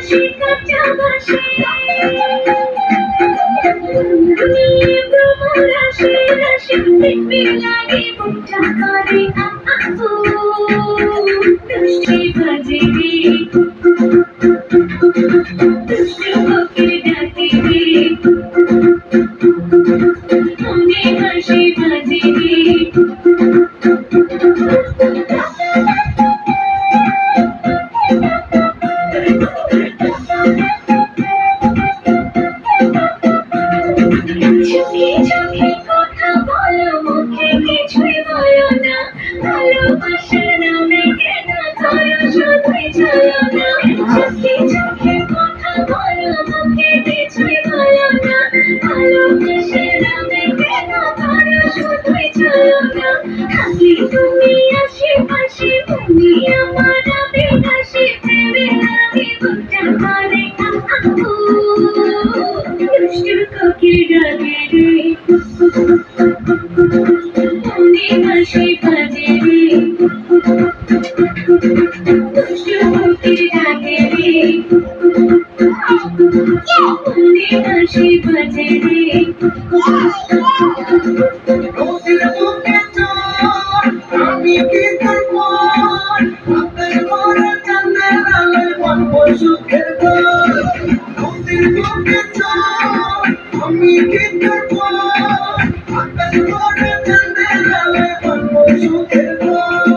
হাসি কাঁচা বাসি নিয়ে ভ্রমর হাসি হাসি দেখবি লাগে মুখটা করে দুষ্টি বাজে রে দুষ্টু কোকিল ডাকে রে মনে হাসি বাজে রে চোখে চোখে কথা বলো মুখে কিছুই বলো না ভালোবাসার নামে কেন করো শুধুই চলো না চোখে চোখে কথা বলো মুখে কিছুই বলো না ভালোবাসার নামে কেন করো শুধুই চলো না খালি তুমি আশেপাশে তুমি আমার আবেগাশে প্রেমে লাগে বুকটা করে দুষ্টু কোকিল ডাকে রে মনে হাসি বাজে রে দুষ্টু কোকিল ডাকে রে মনে হাসি বাজে রে আমি কি করব আপনার মনে চাঁদের আলো বলব সুখের ঘর নদীর বুকে চল আমি কি করব আপনার মনে চাঁদের আলো বলব সুখের ঘর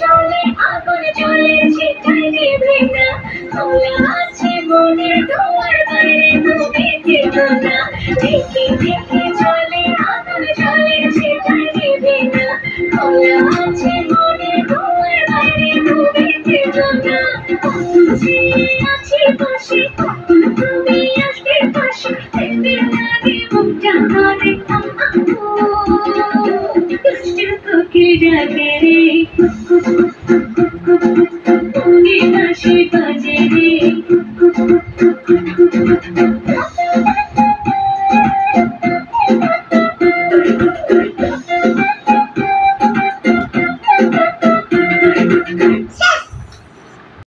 চলে আগুন জ্বলে সেটাই নেবে না খোলা আছে মনের দুয়ার বাইরে তুমি থেকো না দেখে দেখে চলে আগুন জ্বলে সেটাই নেবে না খোলা আছে মনের দুয়ার বাইরে তুমি থেকো না যে আছে পাশে তুমি আসবে পাশে দেখবে লাগে মুখটা করে দুষ্টু কোকিল ডাকে রে মনে হাসি বাজে রে